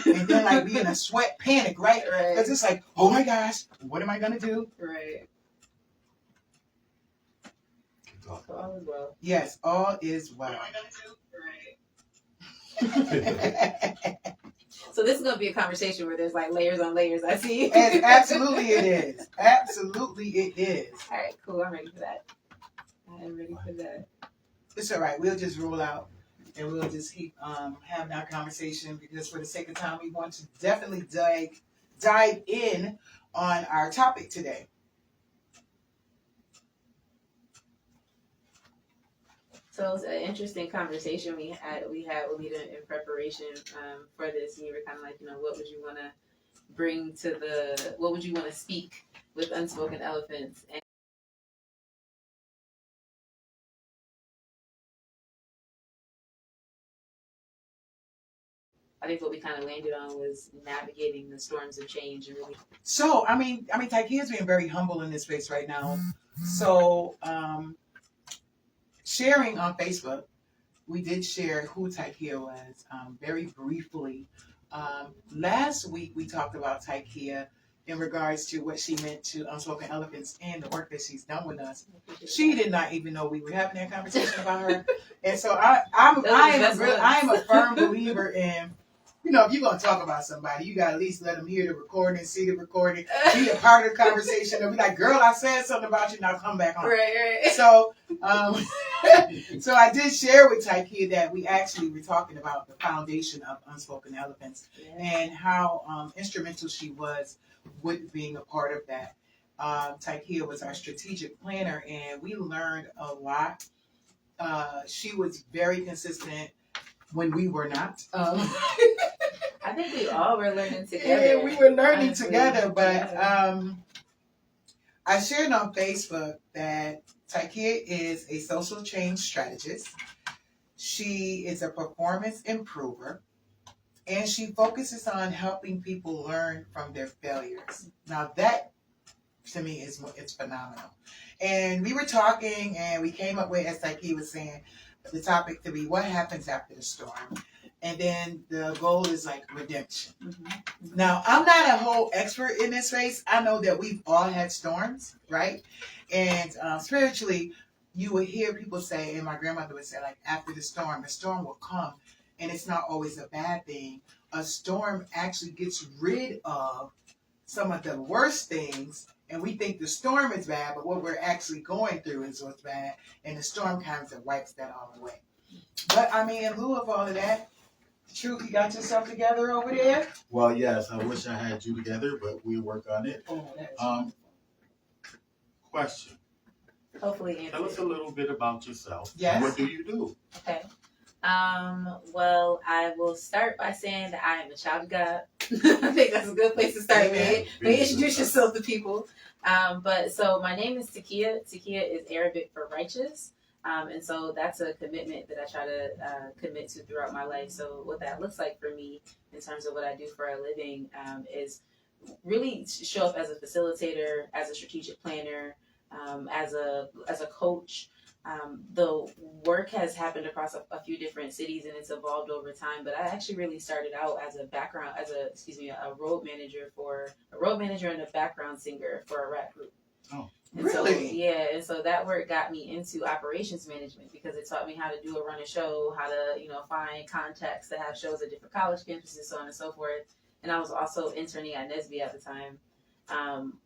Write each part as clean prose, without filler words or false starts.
and then like be in a sweat panic, right? Right. Because it's like, oh my gosh, what am I gonna do? Right. So all is well. Yes, all is well. What am I gonna do? Right. So this is gonna be a conversation where there's like layers on layers. I see. And absolutely it is. Absolutely it is. All right, cool. I'm ready for that. I am ready for that. It's all right. We'll just roll out and we'll just keep having our conversation because for the sake of time, we want to definitely dive in on our topic today. So it's an interesting conversation we had in preparation for this. And you were kind of like, what would you want to bring to what would you want to speak with Unspoken Elephants? And I think what we kind of landed on was navigating the storms of change and really. So, I mean, Takiyah's being very humble in this space right now. So, sharing on Facebook, we did share who Takiyah was very briefly. Last week, we talked about Takiyah in regards to what she meant to Unspoken Elephants and the work that she's done with us. She did not even know we were having that conversation about her. And so I am a firm believer in, if you're going to talk about somebody, you got to at least let them hear the recording, see the recording, be a part of the conversation. They'll be like, girl, I said something about you, now come back on. Right. So, so I did share with Takiyah that we actually were talking about the foundation of Unspoken Elephants and how instrumental she was with being a part of that. Takiyah was our strategic planner and we learned a lot. She was very consistent when we were not. I think we all were learning together. Yeah, we were learning together, but I shared on Facebook that Takiyah is a social change strategist. She is a performance improver, and she focuses on helping people learn from their failures. Now that, to me, it's phenomenal. And we were talking, and we came up with, as Takiyah was saying, the topic to be what happens after the storm. And then the goal is like redemption. Mm-hmm. Now, I'm not a whole expert in this space. I know that we've all had storms, right? And spiritually, you would hear people say, and my grandmother would say, like, after the storm will come. And it's not always a bad thing. A storm actually gets rid of some of the worst things. And we think the storm is bad, but what we're actually going through is what's bad. And the storm kind of wipes that all away. But, in lieu of all of that, Truth, you got yourself together over there? Well, yes. I wish I had you together, but we work on it. Question. Hopefully answer. Tell us a little bit about yourself. Yes. What do you do? Okay. Well, I will start by saying that I am a child of God. I think that's a good place to start with. Introduce yourself to people. So my name is Takiyah. Takiyah is Arabic for righteous. And so that's a commitment that I try to commit to throughout my life. So what that looks like for me in terms of what I do for a living is really show up as a facilitator, as a strategic planner, as a coach. The work has happened across a few different cities and it's evolved over time. But I actually really started out as a road manager and a background singer for a rap group. Oh. And really? And so that work got me into operations management because it taught me how to run a show, how to, find contacts to have shows at different college campuses, so on and so forth. And I was also interning at Nesby at the time.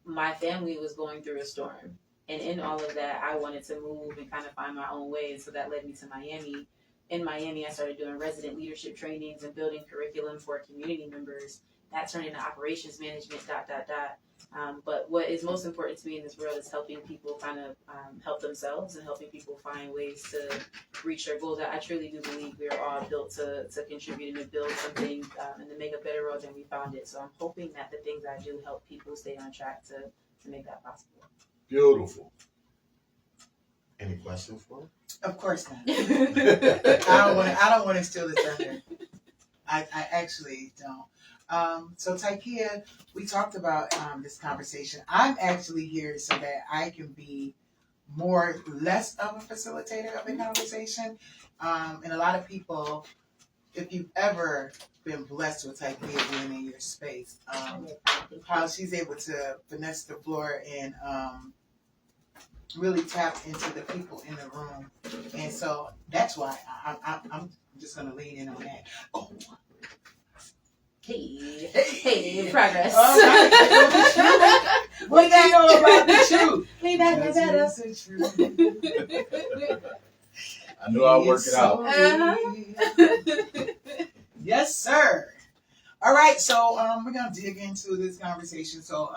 My family was going through a storm. And in all of that, I wanted to move and kind of find my own way. And so that led me to Miami. In Miami, I started doing resident leadership trainings and building curriculum for community members. That turned into operations management, But what is most important to me in this world is helping people kind of help themselves and helping people find ways to reach their goals. I truly do believe we are all built to contribute and to build something and to make a better world than we found it. So I'm hoping that the things I do help people stay on track to make that possible. Beautiful. Any questions for me? Of course not. I don't want to steal the thunder. I actually don't. So Takiyah, we talked about this conversation. I'm actually here so that I can be less of a facilitator of the conversation. And a lot of people if you've ever been blessed with Takiyah being in your space, how she's able to finesse the floor and really tap into the people in the room. And so that's why I'm just going to lean in on that. Oh. Hey, progress. All right. What do you know about the truth? Lean back and better. I knew I'd work it out. Yes, sir. All right, so we're gonna dig into this conversation. So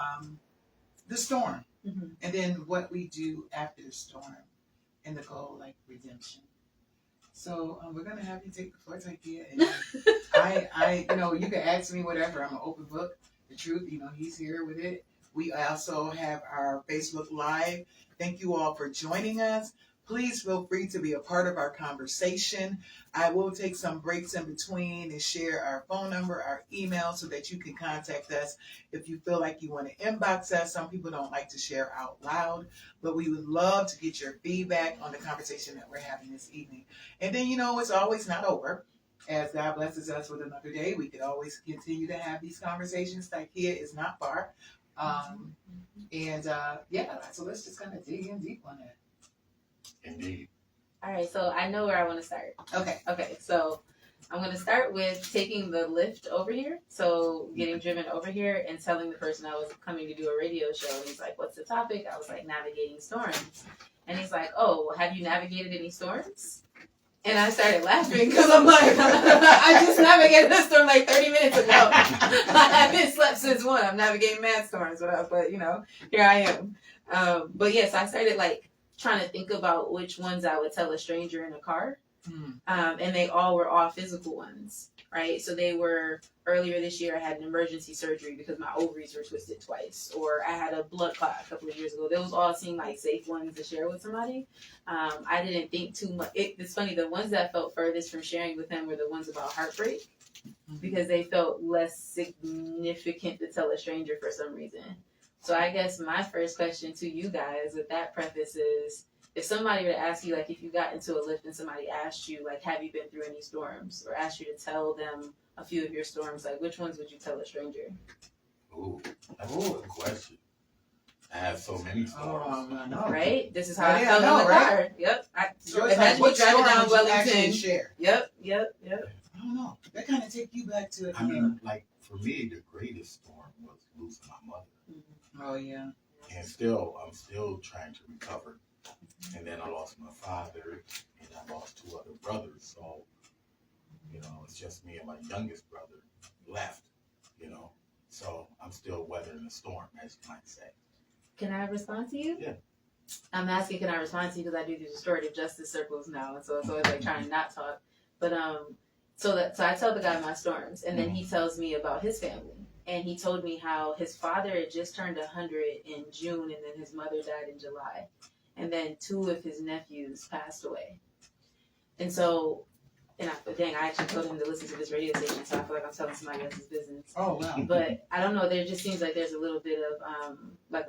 the storm, and then what we do after the storm, and the goal, like redemption. So we're gonna have you take the floor, Takiyah, and I, you can ask me whatever. I'm an open book. The truth, he's here with it. We also have our Facebook Live. Thank you all for joining us. Please feel free to be a part of our conversation. I will take some breaks in between and share our phone number, our email, so that you can contact us if you feel like you want to inbox us. Some people don't like to share out loud, but we would love to get your feedback on the conversation that we're having this evening. And then, it's always not over. As God blesses us with another day, we could always continue to have these conversations. Takiyah is not far. So let's just kind of dig in deep on that. Indeed. All right, so I know where I want to start. Okay, so I'm going to start with taking the lift over here. So getting driven over here and telling the person I was coming to do a radio show. And he's like, what's the topic? I was like, navigating storms. And he's like, oh, have you navigated any storms? And I started laughing because I'm like, I just navigated this storm like 30 minutes ago. I haven't slept since 1. I'm navigating mad storms, but here I am. But yes, I started like trying to think about which ones I would tell a stranger in a car. And they all were physical ones, right? So they were, earlier this year I had an emergency surgery because my ovaries were twisted twice, or I had a blood clot a couple of years ago. Those all seemed like safe ones to share with somebody. I didn't think too much. It's funny, the ones that felt furthest from sharing with them were the ones about heartbreak, because they felt less significant to tell a stranger for some reason. So I guess my first question to you guys with that preface is, if somebody were to ask you, like, if you got into a lift and somebody asked you, like, have you been through any storms, or asked you to tell them a few of your storms, like, which ones would you tell a stranger? Ooh, that's a good question. I have so many storms. Right? This is how I felt in the car. Yep. Imagine me driving down Wellington. Share? Yep. I don't know. That kind of take you back to. I mean, like, for me, the greatest storm was losing my mother. Oh yeah. And I'm still trying to recover. And then I lost my father, and I lost 2 other brothers. So, it's just me and my youngest brother left, So I'm still weathering the storm, as you might say. Can I respond to you? Yeah. I'm asking, can I respond to you, because I do these restorative justice circles now, and so it's always like trying to not talk. But so I tell the guy my storms, and then he tells me about his family. And he told me how his father had just turned 100 in June, and then his mother died in July. And then 2 of his nephews passed away. And so, I actually told him to listen to this radio station, so I feel like I'm telling somebody else's business. Oh, wow. But I don't know, there just seems like there's a little bit of,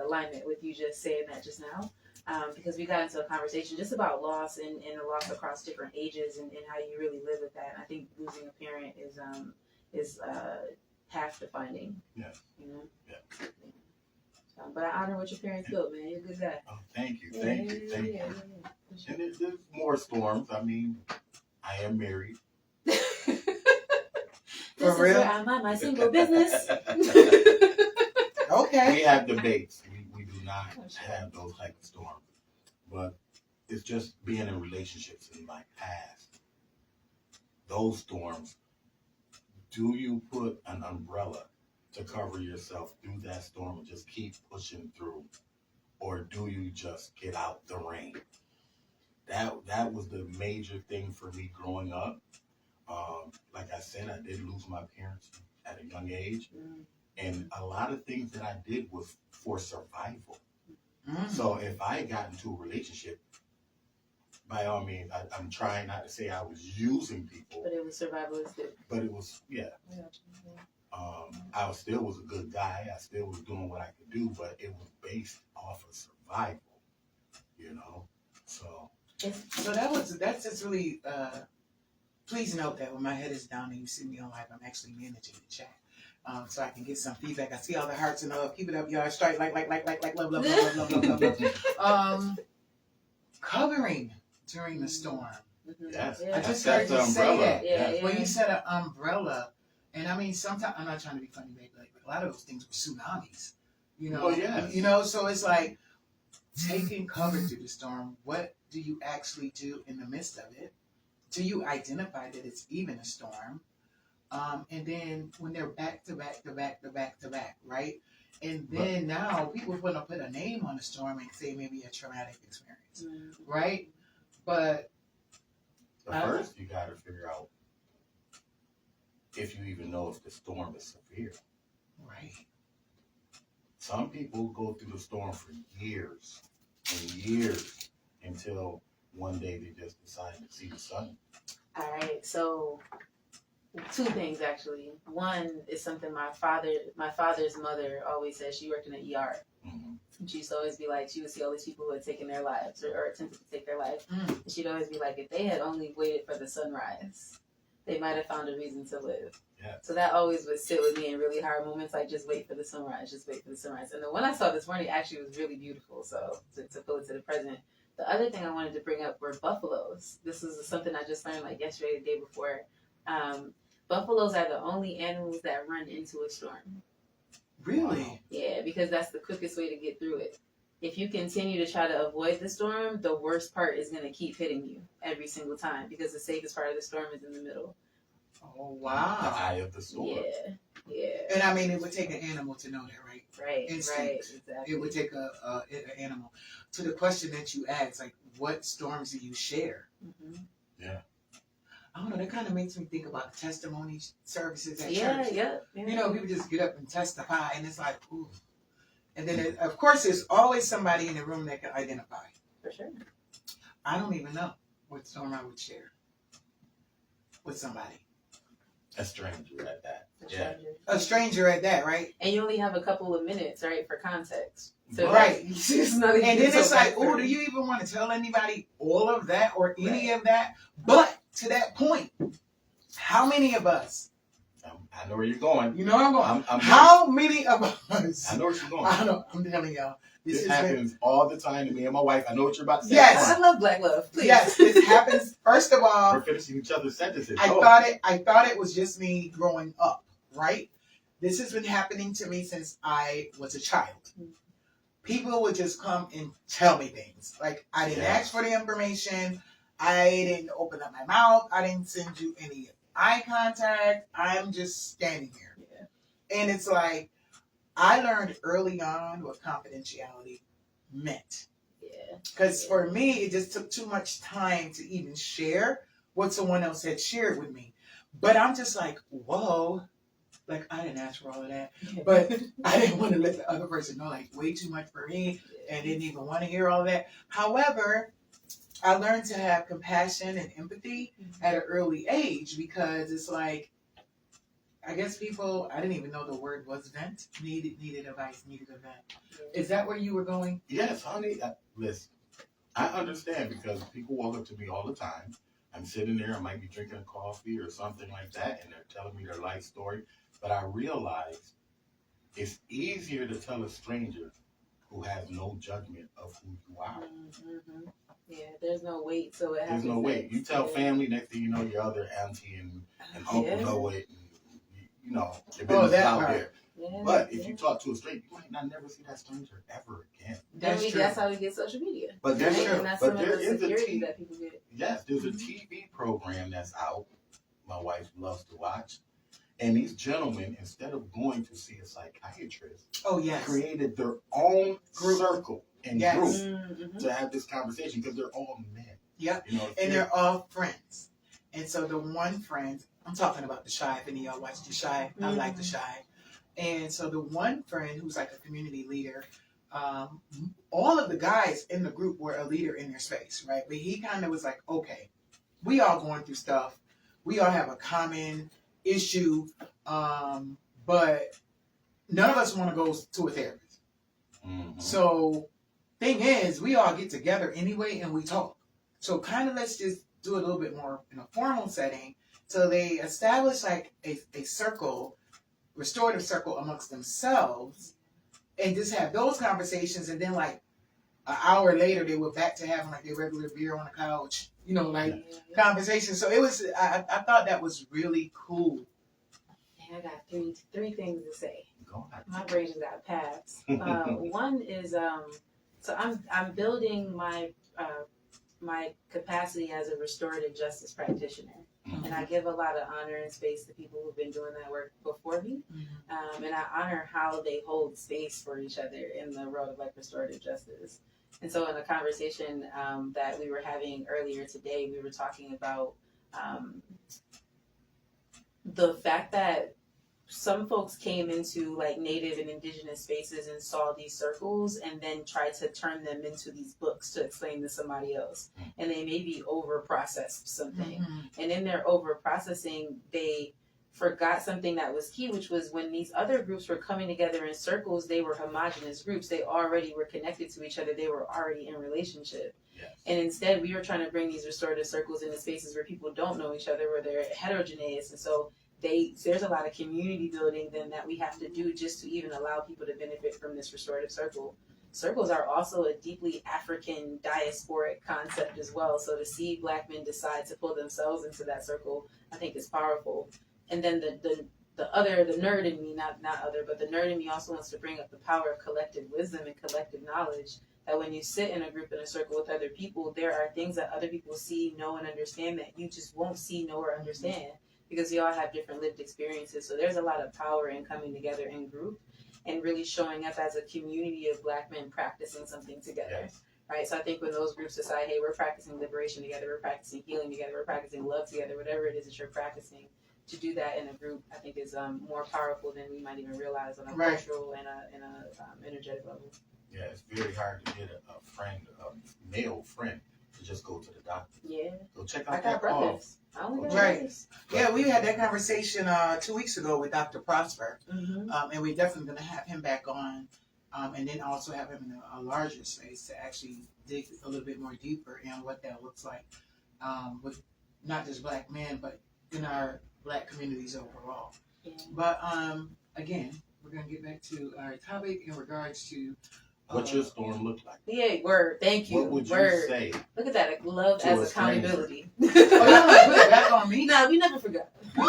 alignment with you just saying that just now. Because we got into a conversation just about loss and the loss across different ages and how you really live with that. And I think losing a parent is half defining. Yeah. Yeah. But I honor what your parents built, man. You're a good guy. Oh, thank you. And there's more storms. I mean, I am married. This For is real? where I mind my single business. Okay. We have debates. We do not have those type of storms. But it's just being in relationships in my past. Those storms, do you put an umbrella to cover yourself through that storm and just keep pushing through? Or do you just get out the rain? That was the major thing for me growing up. Like I said, I did lose my parents at a young age. And a lot of things that I did was for survival. So if I got into a relationship, by all means, I'm trying not to say I was using people. But it was survivalistic. But it was, yeah. I still was a good guy. I still was doing what I could do, but it was based off of survival, So that's just really please note that when my head is down and you see me on live, I'm actually managing the chat. So I can get some feedback. I see all the hearts and love. Keep it up, y'all. Straight like, love, love, love, love, love, love, love. Covering during the storm. Yes. I just heard you say that. Yeah. When you said an umbrella, and I mean, sometimes, I'm not trying to be funny, baby, like a lot of those things were tsunamis. You know, you know, so it's like taking cover through the storm. What do you actually do in the midst of it? Do you identify that it's even a storm? And then when they're back to back, right? And then now people want to put a name on the storm and say maybe a traumatic experience, right? But first, you got to figure out if you even know if the storm is severe. Right. Some people go through the storm for years and years until one day they just decide to see the sun. All right, so 2 things actually. One is something my father's mother always said. She worked in an ER. And she used to always be like, she would see all these people who had taken their lives or attempted to take their life. And she'd always be like, if they had only waited for the sunrise, they might have found a reason to live. Yeah. So that always would sit with me in really hard moments, like just wait for the sunrise, just wait for the sunrise. And the one I saw this morning actually was really beautiful. So to pull it to the present. The other thing I wanted to bring up were buffaloes. This is something I just learned like yesterday, the day before. Buffaloes are the only animals that run into a storm. Really? Yeah, because that's the quickest way to get through it. If you continue to try to avoid the storm, the worst part is going to keep hitting you every single time because the safest part of the storm is in the middle. Oh, wow. The eye of the storm. Yeah. And I mean, it would take an animal to know that, right? Right, Instinct. right, exactly. It would take an animal. To the question that you asked, like, what storms do you share? Yeah. I don't know, that kind of makes me think about testimony services at Yeah. church. You know, people just get up and testify, and it's like, ooh. And then, of course, there's always somebody in the room that can identify. For sure. I don't even know what storm I would share with somebody. A stranger at that. A stranger at that, right? And you only have a couple of minutes, right, for context. So Right. and And then it's like, oh, do you even want to tell anybody all of that or any of that? But to that point, how many of us? I know where you're going. You know where I'm going. I'm how many of us? I know where you're going. I know. I'm telling y'all. This happens all the time to me and my wife. I know what you're about to say. Yes. I love black love. Please. Yes, this happens. First of all, we're finishing each other's sentences. I thought it was just me growing up, right? This has been happening to me since I was a child. People would just come and tell me things. Like, I didn't ask for the information. I didn't open up my mouth. I didn't send you any eye contact. I'm just standing here. Yeah. And it's like, I learned early on what confidentiality meant. Yeah. Because for me, it just took too much time to even share what someone else had shared with me. But I'm just like, whoa. Like, I didn't ask for all of that. But I didn't want to let the other person know, like, way too much for me and didn't even want to hear all of that. However, I learned to have compassion and empathy at an early age because it's like, I guess people, I didn't even know the word was vent, needed advice, needed a vent. Is that where you were going? Yes, honey. Listen, I understand because people walk up to me all the time. I'm sitting there, I might be drinking a coffee or something like that, and they're telling me their life story. But I realize it's easier to tell a stranger who has no judgment of who you are. Mm-hmm. Yeah, there's no weight, so it happens. There's no weight. You tell family, next thing you know, your other auntie and uncle know it. And, you know, your business is out there. Yeah, but if you talk to a stranger, you might not never see that stranger ever again. That's how we get social media. But there's and that's some of the security that people get. Yes, there's a TV program that's out. My wife loves to watch. And these gentlemen, instead of going to see a psychiatrist, created their own circle and group to have this conversation because they're all men. Yep. You know, and they're all friends. And so the one friend, I'm talking about The Chi, if any of y'all watch The Chi, I like The Chi. And so the one friend who's like a community leader, all of the guys in the group were a leader in their space, right? But he kind of was like, okay, we all going through stuff. We all have a common issue, but none of us want to go to a therapist. Mm-hmm. So thing is, we all get together anyway and we talk. So kind of let's just do a little bit more in a formal setting. So they establish like a circle, restorative circle amongst themselves, and just have those conversations. And then like an hour later, they were back to having like their regular beer on the couch, you know, like conversation. So it was, I thought that was really cool. And I got three things to say. Go ahead. My brain has got paths. One is so I'm building my capacity as a restorative justice practitioner. And I give a lot of honor and space to people who've been doing that work before me. And I honor how they hold space for each other in the world of like restorative justice. And so in a conversation that we were having earlier today, we were talking about the fact that some folks came into like native and indigenous spaces and saw these circles and then tried to turn them into these books to explain to somebody else. And they maybe over processed something. And in their over processing, they forgot something that was key, which was when these other groups were coming together in circles, they were homogenous groups. They already were connected to each other. They were already in relationship. Yes. And instead, we were trying to bring these restorative circles into spaces where people don't know each other, where they're heterogeneous. And so there's a lot of community building then that we have to do just to even allow people to benefit from this restorative circle. Circles are also a deeply African diasporic concept as well. So to see Black men decide to pull themselves into that circle, I think is powerful. And then the nerd in me, not other, but the nerd in me also wants to bring up the power of collective wisdom and collective knowledge. That when you sit in a group in a circle with other people, there are things that other people see, know, and understand that you just won't see, know, or understand. Because you all have different lived experiences. So there's a lot of power in coming together in group and really showing up as a community of Black men practicing something together. Yes. Right? So I think when those groups decide, hey, we're practicing liberation together, we're practicing healing together, we're practicing love together, whatever it is that you're practicing, to do that in a group, I think is more powerful than we might even realize on a cultural and a energetic level. Yeah, it's very hard to get a friend, a male friend, to just go to the doctor. Yeah. So check out that call. Right. Yeah, we had that conversation 2 weeks ago with Dr. Prosper. And we're definitely going to have him back on. And then also have him in a larger space to actually dig a little bit more deeper in what that looks like with not just Black men, but in our Black communities overall. Yeah. But again, we're going to get back to our topic in regards to what your storm looked like. Yeah, word. Thank you. What would you say? Look at that. Love as accountability. Oh, y'all like put it back on me? No, we never forgot. We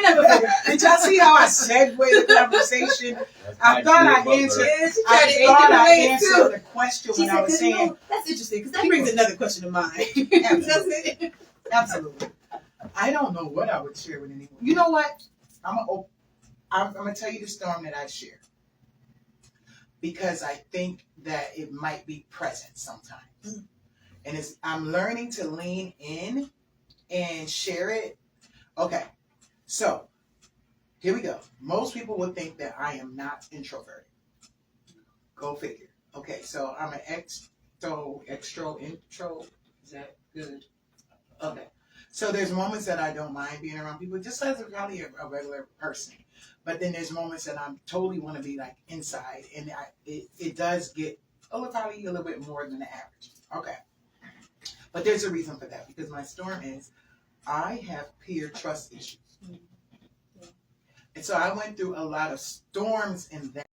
never forgot. Did y'all see how I segued the conversation? I thought I answered. I answered the question when I was saying. That's interesting because that brings another question to mind. Absolutely. I don't know what I would share with anyone. You know what? I'm gonna tell you the storm that I share. Because I think that it might be present sometimes. And I'm learning to lean in and share it. Okay, so here we go. Most people would think that I am not introverted. Go figure. Okay, so I'm an intro. Is that good? Okay. So there's moments that I don't mind being around people, just as probably a regular person. But then there's moments that I totally want to be like inside, and it does get probably a little bit more than the average. Okay, but there's a reason for that, because my storm is I have peer trust issues, and so I went through a lot of storms in that.